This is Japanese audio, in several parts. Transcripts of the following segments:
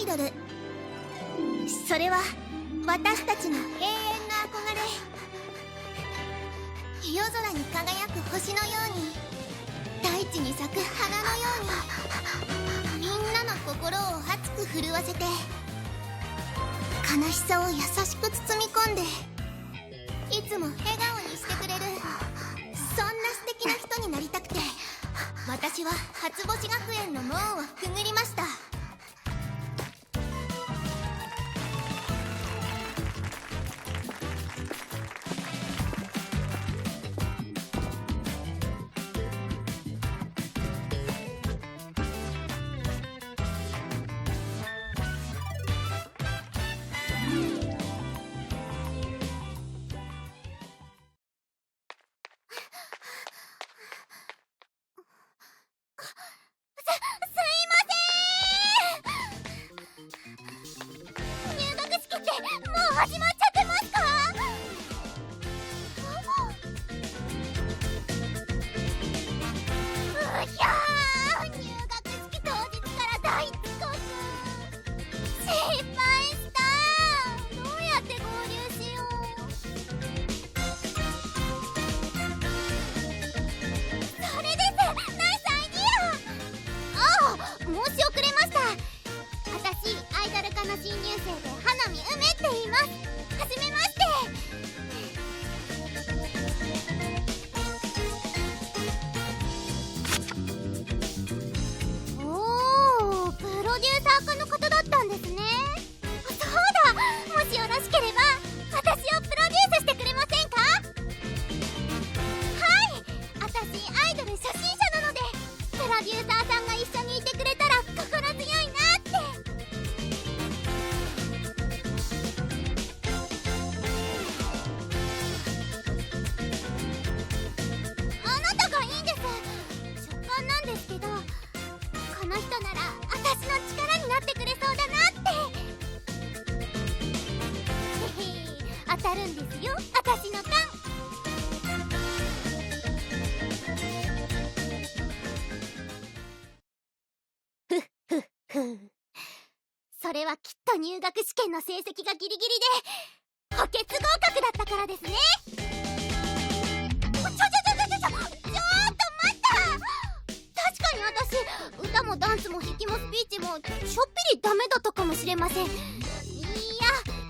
ドル、それは私たちの永遠の憧れ。夜空に輝く星のように、大地に咲く花のように、みんなの心を熱く震わせて、悲しさを優しく包み込んで、いつも笑顔にしてくれる、そんな素敵な人になりたくて、私は初星学園の門をくぐりました。始まっちゃってますか？うひゃー、入学式当日から大遅刻。失敗した。どうやって合流しよう。それです、ナイスアイディア。ああ、申し遅れました。私、アイドル科の新入生で花見梅って言います。はじめまして。おー、プロデューサー科の方だったんですね。そうだ、もしよろしければ私をプロデュースしてくれませんか？はい、私アイドル初心者なので、プロデューサーさんが一緒にいてくれたら心強いなって。ですけど、この人なら私の力になってくれそうだなって。へへ、当たるんですよ、私の勘。ふっふっふ。それはきっと入学試験の成績がギリギリで補欠合格だったからですね。私、歌もダンスも筆記もスピーチもちょっぴりダメだったかもしれません。いや、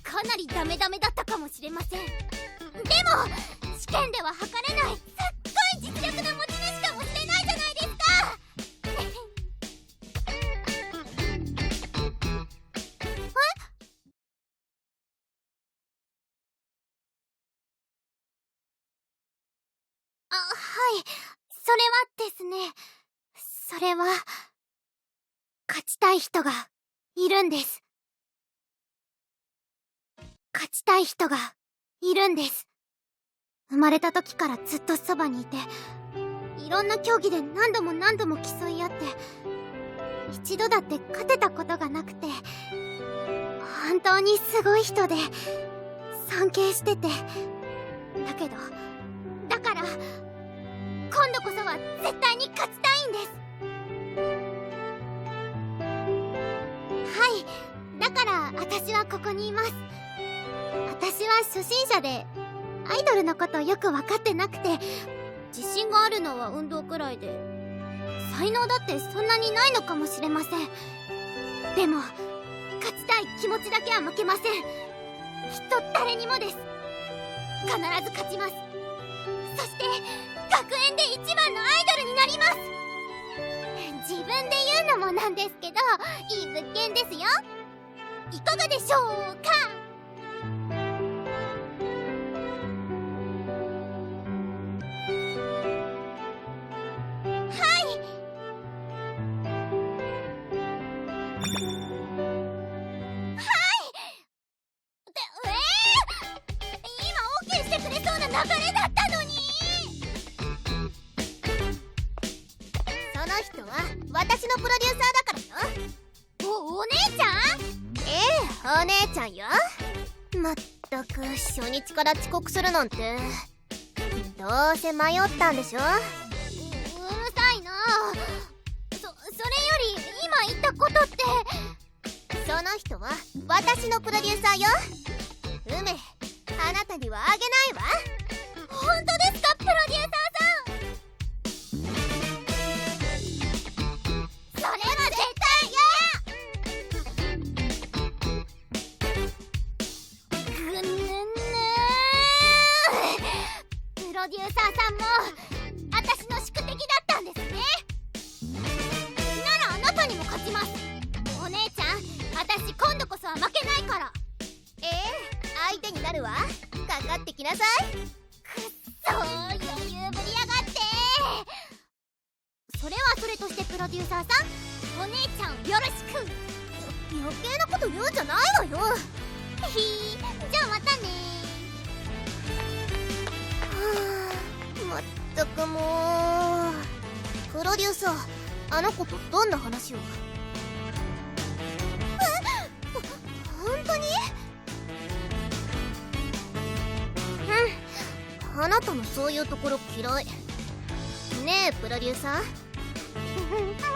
かなりダメだったかもしれません。でも試験では測れないすっごい実力の持ち主かもしれないじゃないですか。あ、はい、それはですね、それは勝ちたい人がいるんです。勝ちたい人がいるんです。生まれた時からずっとそばにいて、いろんな競技で何度も競い合って、一度だって勝てたことがなくて、本当にすごい人で尊敬してて、だから今度こそは絶対に勝ちたいんです。はい、だから私はここにいます。私は初心者でアイドルのことよく分かってなくて、自信があるのは運動くらいで、才能だってそんなにないのかもしれません。でも勝ちたい気持ちだけは負けません。きっと誰にもです。必ず勝ちます。そして学園で一番のアイドルになります。自分で言うのもなんですけど、いい物件ですよ。いかがでしょうか？はい。今 OK してくれそうな流れだったのに。その人は私のプロデューサーだからよ。お姉ちゃん？ええ、お姉ちゃんよ。まったく初日から遅刻するなんて。どうせ迷ったんでしょ。うるさいな。それより今言ったことって。その私のプロデューサーよ。梅、あなたにはあげないわ。本当ですか、プロデューサーさん。それは絶対嫌。ぐぬぬプロデューサーさんも私の宿敵だったんですね。ならあなたにも勝ちます。お姉ちゃん、私今度こそは負けないから。相手になるわ。かかってきなさい。そう余裕ぶりやがって。それはそれとしてプロデューサーさん、お姉ちゃんよろしく。余計なこと言うんじゃないわよ。じゃあまたね。まったくもう。プロデューサー、あの子とどんな話を？本当に？あなたのそういうところ嫌い。ねえプロデューサー、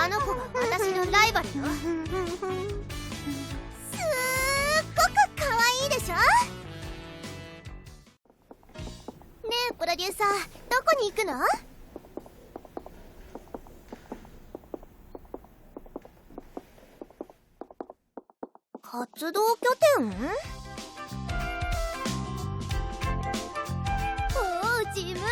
あの子が私のライバルよ。すっごく可愛いでしょ。ねえプロデューサー、どこに行くの？活動拠点？事務所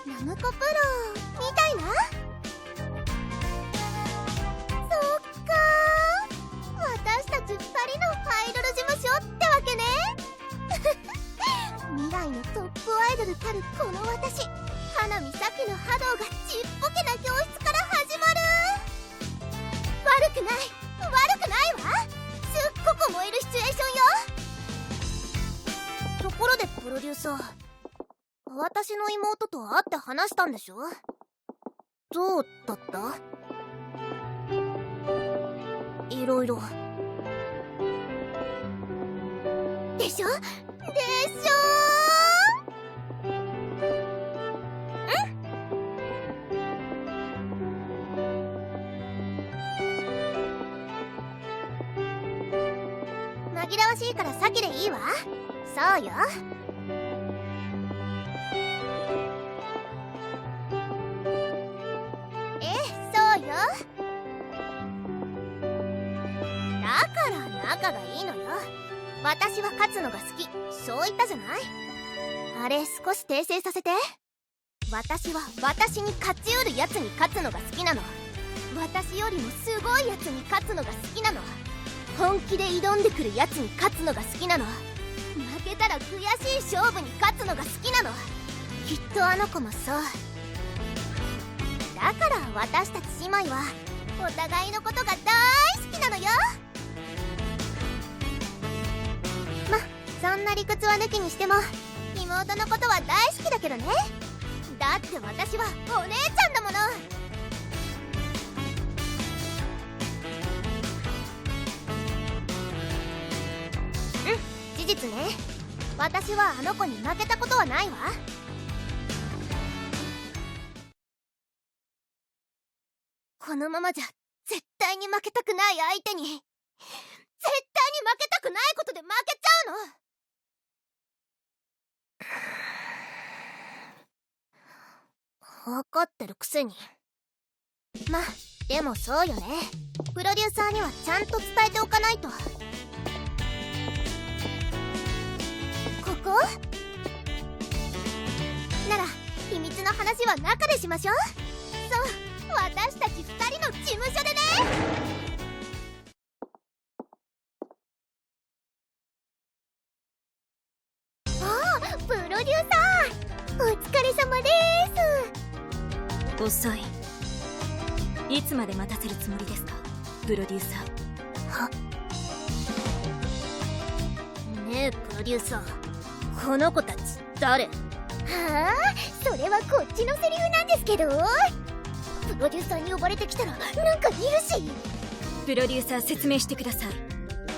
ナムコプロみたいな。そっか、私たち2人のアイドル事務所ってわけね。未来のトップアイドルたるこの私、花見咲の波動がちっぽけな教室から始まる。悪くないわ。すっごく燃えるシチュエーションよ。ところでプロデューサー、私の妹と会って話したんでしょ？どうだった？いろいろ。でしょ？紛らわしいから先でいいわ。そうよ。そうよ。だから仲がいいのよ。私は勝つのが好き、そう言ったじゃない。あれ少し訂正させて。私は私に勝ちうるやつに勝つのが好きなの。私よりもすごいやつに勝つのが好きなの。本気で挑んでくるやつに勝つのが好きなの。負けたら悔しい勝負に勝つのが好きなの。きっとあの子もそう。だから私たち姉妹はお互いのことが大好きなのよ。そんな理屈は抜きにしても妹のことは大好きだけどね。だって私はお姉ちゃんだもの。事実ね。私はあの子に負けたことはないわ。このままじゃ絶対に負けたくない相手に、絶対に負けたくないことで負けちゃうの。分かってるくせに。でもそうよね。プロデューサーにはちゃんと伝えておかないと。ここなら秘密の話は中でしましょう。そう、私たち2人の事務所でね。プロデューサー、お疲れ様でーす。遅い。いつまで待たせるつもりですか、プロデューサー。ねえプロデューサー、この子たち誰？はあ、それはこっちのセリフなんですけど。プロデューサーに呼ばれてきたらなんかいるし。プロデューサー、説明してください。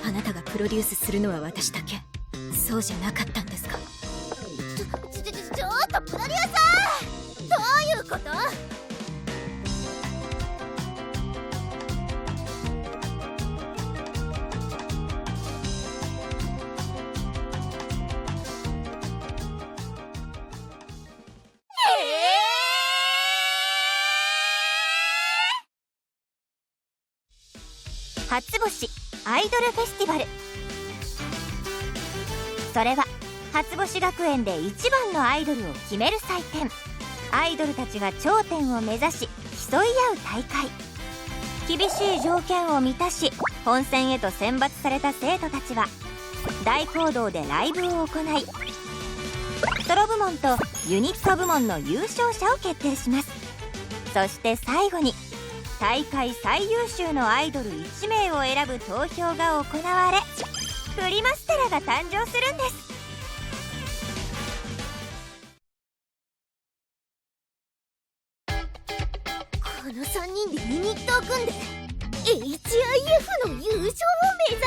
あなたがプロデュースするのは私だけ、そうじゃなかったんですか？ちょっとプロデューサー、どういうこと？初星アイドルフェスティバル。それは初星学園で一番のアイドルを決める祭典。アイドルたちが頂点を目指し競い合う大会。厳しい条件を満たし本戦へと選抜された生徒たちは大講堂でライブを行い、ソロ部門とユニット部門の優勝者を決定します。そして最後に大会最優秀のアイドル1名を選ぶ投票が行われ、プリマステラが誕生するんです。この3人でユニットを組んで HIF の優勝を目指す。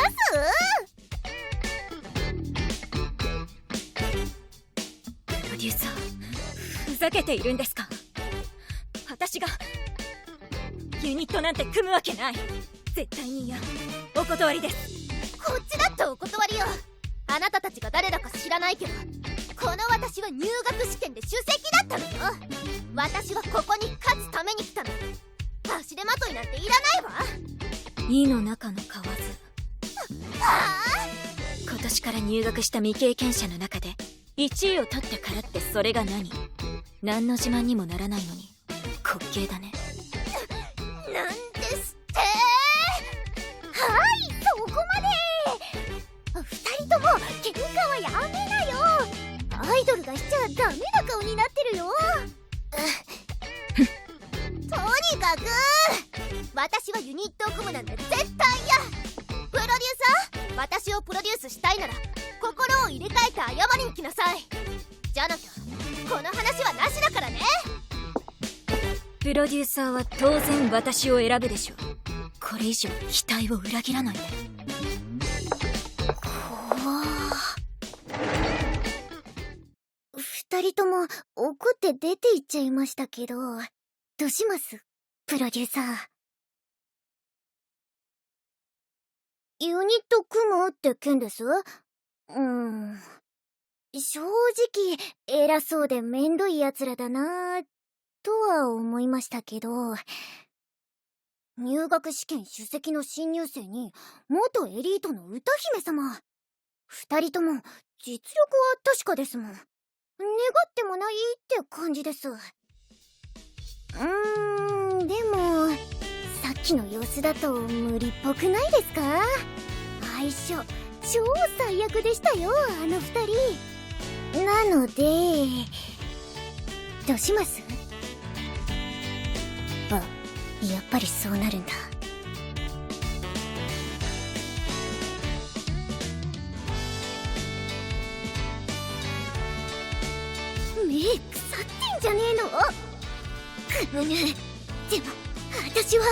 プロデューサー、ふざけているんですか？私がユニットなんて組むわけない。絶対に嫌。お断りです。こっちだってお断りよ。あなたたちが誰だか知らないけど、この私は入学試験で首席だったのよ。私はここに勝つために来たの。足手まといなんていらないわ。井の中の蛙。はあ？今年から入学した未経験者の中で1位を取ってからってそれが何の自慢にもならないのに滑稽だね。なんですって。はい、そこまで。2人とも喧嘩はやめなよ。アイドルがしちゃダメな顔になってるよ。とにかく私はユニットを組むなんて絶対嫌。プロデューサー、私をプロデュースしたいなら心を入れ替えて謝りに来なさい。じゃなきゃこの話はなしだからね。プロデューサーは当然私を選ぶでしょう。これ以上期待を裏切らないで。2人とも怒って出て行っちゃいましたけど、どうしますプロデューサー。ユニット組むって件です？正直偉そうでめんどい奴らだなぁとは思いましたけど、入学試験首席の新入生に元エリートの歌姫様。2人とも実力は確かですもん。願ってもないって感じです。でもさっきの様子だと無理っぽくないですか？相性超最悪でしたよ、あの2人。なのでどうします？あ、やっぱりそうなるんだ。目腐ってんじゃねえの？くぬぬ。でも私は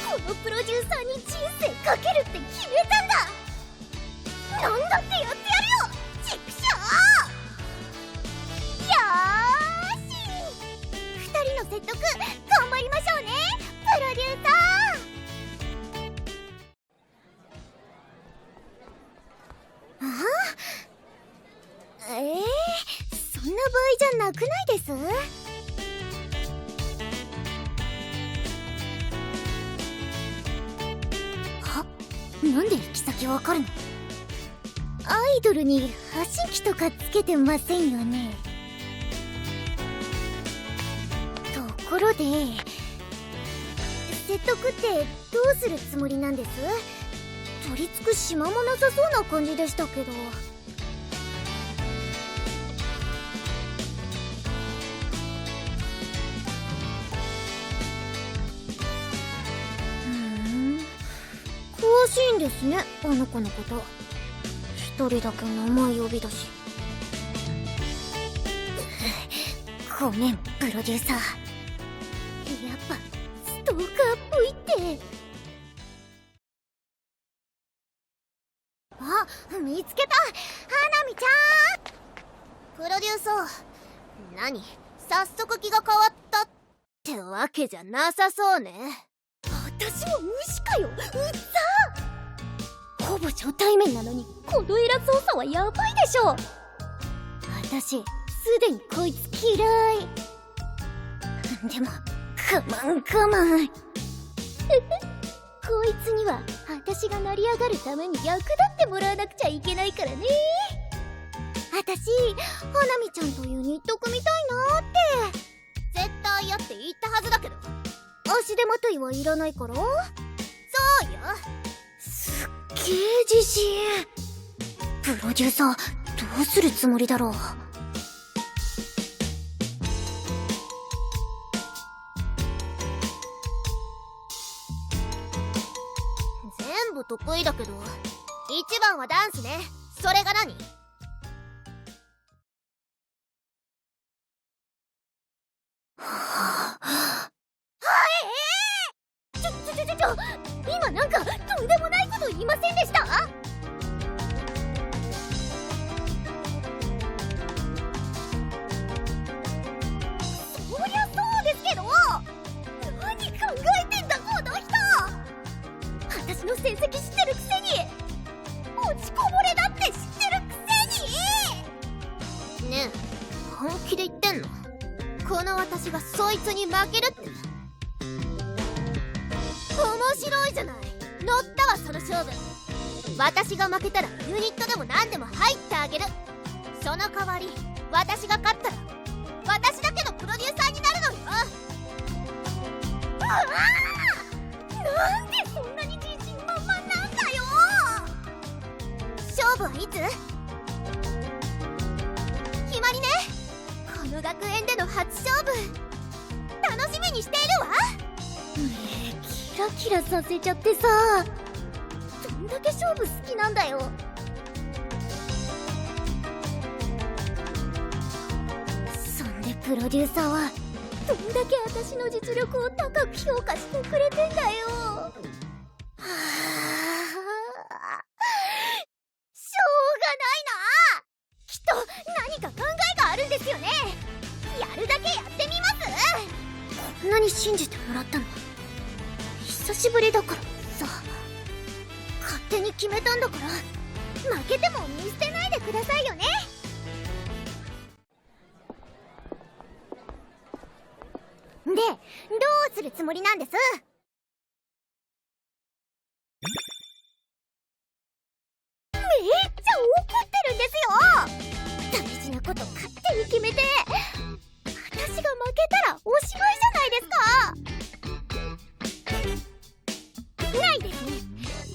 このプロデューサーに人生かけるって決めたんだ。なんだってやってやるよ、チクショー。よーし、2人の説得頑張りましょうね、プロデューサー。そんな場合じゃなくないです？なんで行き先わかるの？アイドルに発信機とかつけてませんよね。ところで説得ってどうするつもりなんです？取り付く島もなさそうな感じでしたけど。詳しいんですね、あの子のこと。一人だけ名前呼びだし。ごめん、プロデューサー。やっぱストーカーっぽいって。あ、見つけた、花見ちゃん。プロデューサー、何、早速気が変わったってわけじゃなさそうね。私も無視かよ、うっざ。ほぼ初対面なのにこの偉そうさはやばいでしょ。私すでにこいつ嫌い。でも我慢こいつには私が成り上がるために役立ってもらわなくちゃいけないからね。私花見ちゃんとユニット組みたいなーって。絶対嫌って言ったはずだけど。足手まといはいらないから。そうよ。すっげえ自信。プロデューサーどうするつもりだろう。全部得意だけど一番はダンスね。それが何？今なんかとんでもないこと言いませんでした？そりゃそうですけど、何考えてんだこの人。私の成績知ってるくせに、落ちこぼれだって知ってるくせに。ねえ、本気で言ってんの？この私がそいつに負けるって？面白いじゃない。乗ったわその勝負。私が負けたらユニットでも何でも入ってあげる。その代わり私が勝ったら私だけのプロデューサーになるのよ。なんでそんなに自信満々なんだよ。勝負はいつ？決まりね。この学園での初勝負楽しみにしているわ。キラキラさせちゃってさ。どんだけ勝負好きなんだよ。そんでプロデューサーはどんだけ私の実力を高く評価してくれてんだよ。はあ、しょうがないな。きっと何か考えがあるんですよね。やるだけやってみます。こんなに信じてもらったの久しぶりだからさ。勝手に決めたんだから、負けても見捨てないでくださいよね。で、どうするつもりなんです？めっちゃ怒ってるんですよ。大事なこと勝手に決めて、私が負けたらおしまいじゃないですか。ないですね。全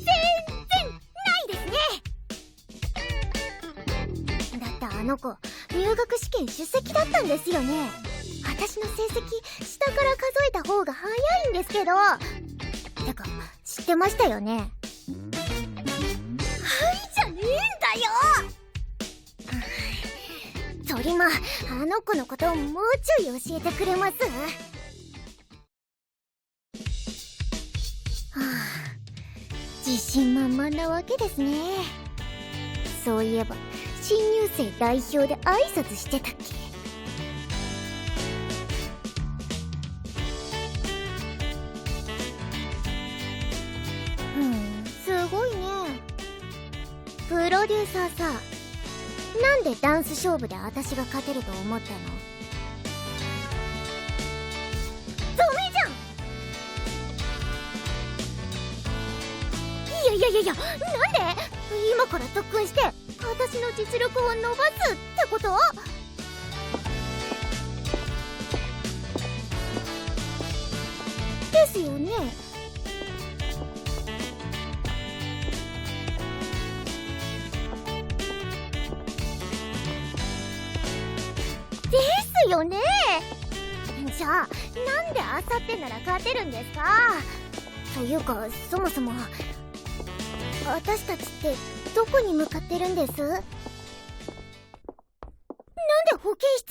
然ないですね。だってあの子入学試験出席だったんですよね。私の成績下から数えた方が早いんですけど。てか知ってましたよね？はいじゃねえんだよ。トリマ、あの子のことをもうちょい教えてくれます？はあ、自信満々なわけですね。そういえば新入生代表で挨拶してたっけ？すごいね。プロデューサーさ、なんでダンス勝負で私が勝てると思ったの？ダメじゃん。いや、なんで今から特訓して私の実力を伸ばすってこと？ですよね。ですよね。じゃあなんであさってなら勝てるんですか？というかそもそも私たちってどこに向かってるんです？なんで保健室？